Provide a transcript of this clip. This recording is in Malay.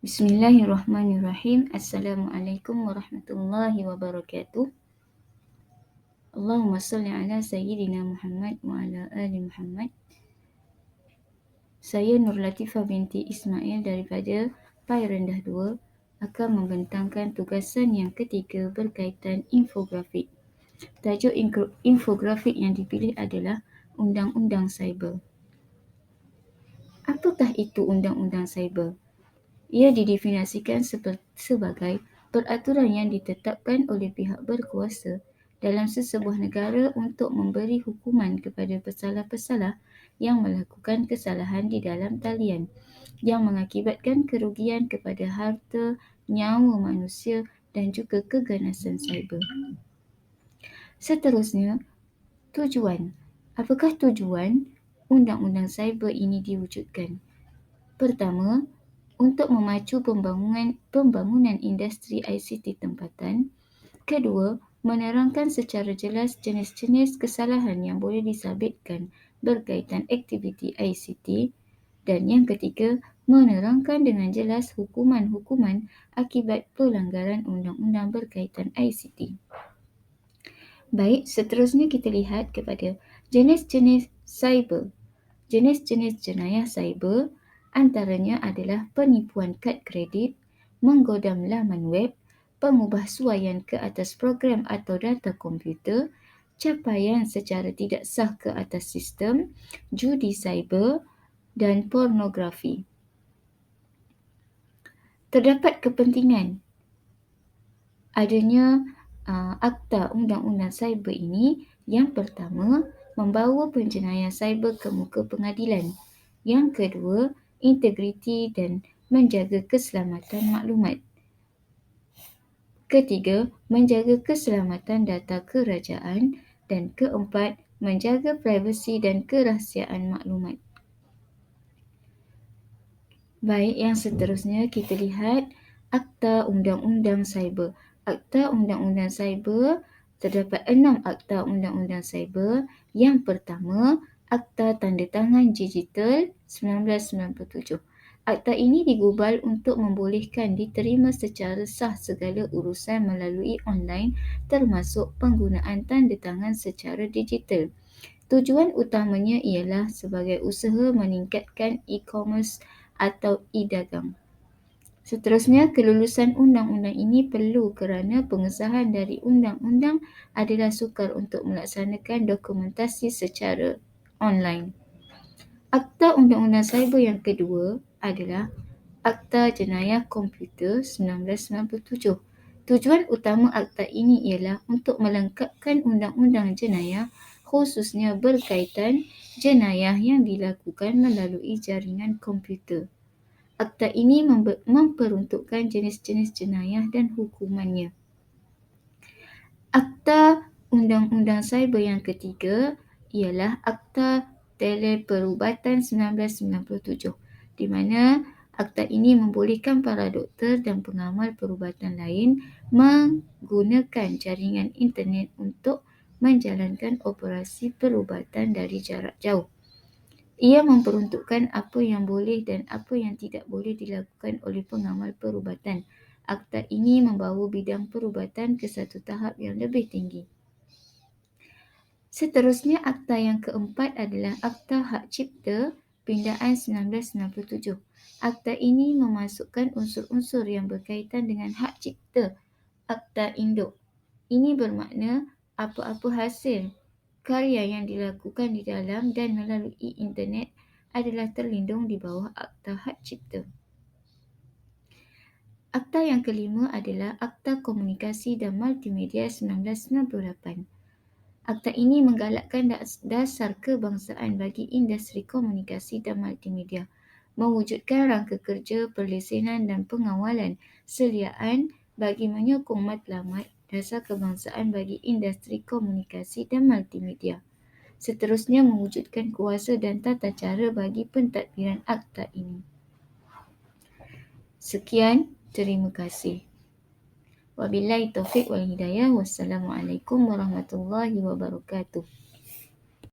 Bismillahirrahmanirrahim. Assalamualaikum warahmatullahi wabarakatuh. Allahumma salli ala Sayyidina Muhammad wa ala ali Muhammad. Saya Nur Latifah binti Ismail daripada Pai Rendah 2 akan membentangkan tugasan yang ketiga berkaitan infografik. Tajuk infografik yang dipilih adalah Undang-Undang Cyber. Apakah itu Undang-Undang Cyber? Ia didefinisikan sebagai peraturan yang ditetapkan oleh pihak berkuasa dalam sesebuah negara untuk memberi hukuman kepada pesalah-pesalah yang melakukan kesalahan di dalam talian yang mengakibatkan kerugian kepada harta, nyawa manusia dan juga keganasan cyber. Seterusnya, tujuan. Apakah tujuan Undang-Undang Cyber ini diwujudkan? Pertama, untuk memacu pembangunan industri ICT tempatan. Kedua, menerangkan secara jelas jenis-jenis kesalahan yang boleh disabitkan berkaitan aktiviti ICT. Dan yang ketiga, menerangkan dengan jelas hukuman-hukuman akibat pelanggaran undang-undang berkaitan ICT. Baik, seterusnya kita lihat kepada jenis-jenis cyber. Jenis-jenis jenayah cyber antaranya adalah penipuan kad kredit, menggodam laman web, pengubahsuaian ke atas program atau data komputer, capaian secara tidak sah ke atas sistem, judi cyber dan pornografi. Terdapat kepentingan adanya Akta Undang-Undang Cyber ini. Yang pertama, membawa penjenayah cyber ke muka pengadilan. Yang kedua, integriti dan menjaga keselamatan maklumat. Ketiga, menjaga keselamatan data kerajaan. Dan keempat, menjaga privasi dan kerahsiaan maklumat. Baik, yang seterusnya kita lihat Akta Undang-Undang Cyber. Akta Undang-Undang Cyber, terdapat 6 Akta Undang-Undang Cyber. Yang pertama, Akta Tandatangan Digital 1997. Akta ini digubal untuk membolehkan diterima secara sah segala urusan melalui online termasuk penggunaan tandatangan secara digital. Tujuan utamanya ialah sebagai usaha meningkatkan e-commerce atau e-dagang. Seterusnya, kelulusan undang-undang ini perlu kerana pengesahan dari undang-undang adalah sukar untuk melaksanakan dokumentasi secara online. Akta Undang-Undang Cyber yang kedua adalah Akta Jenayah Komputer 1997. Tujuan utama akta ini ialah untuk melengkapkan undang-undang jenayah khususnya berkaitan jenayah yang dilakukan melalui jaringan komputer. Akta ini memperuntukkan jenis-jenis jenayah dan hukumannya. Akta Undang-Undang Cyber yang ketiga ialah Akta Teleperubatan 1997, di mana akta ini membolehkan para doktor dan pengamal perubatan lain menggunakan jaringan internet untuk menjalankan operasi perubatan dari jarak jauh. Ia memperuntukkan apa yang boleh dan apa yang tidak boleh dilakukan oleh pengamal perubatan. Akta ini membawa bidang perubatan ke satu tahap yang lebih tinggi. Seterusnya, akta yang keempat adalah Akta Hak Cipta Pindaan 1997. Akta ini memasukkan unsur-unsur yang berkaitan dengan hak cipta, akta induk. Ini bermakna apa-apa hasil karya yang dilakukan di dalam dan melalui internet adalah terlindung di bawah Akta Hak Cipta. Akta yang kelima adalah Akta Komunikasi dan Multimedia 1998. Akta ini menggalakkan dasar kebangsaan bagi industri komunikasi dan multimedia, mewujudkan rangka kerja, perlesenan dan pengawalan seliaan bagi menyokong matlamat dasar kebangsaan bagi industri komunikasi dan multimedia. Seterusnya, mewujudkan kuasa dan tata cara bagi pentadbiran akta ini. Sekian, terima kasih. Wabillahi taufiq wal hidayah. Wassalamualaikum warahmatullahi wabarakatuh.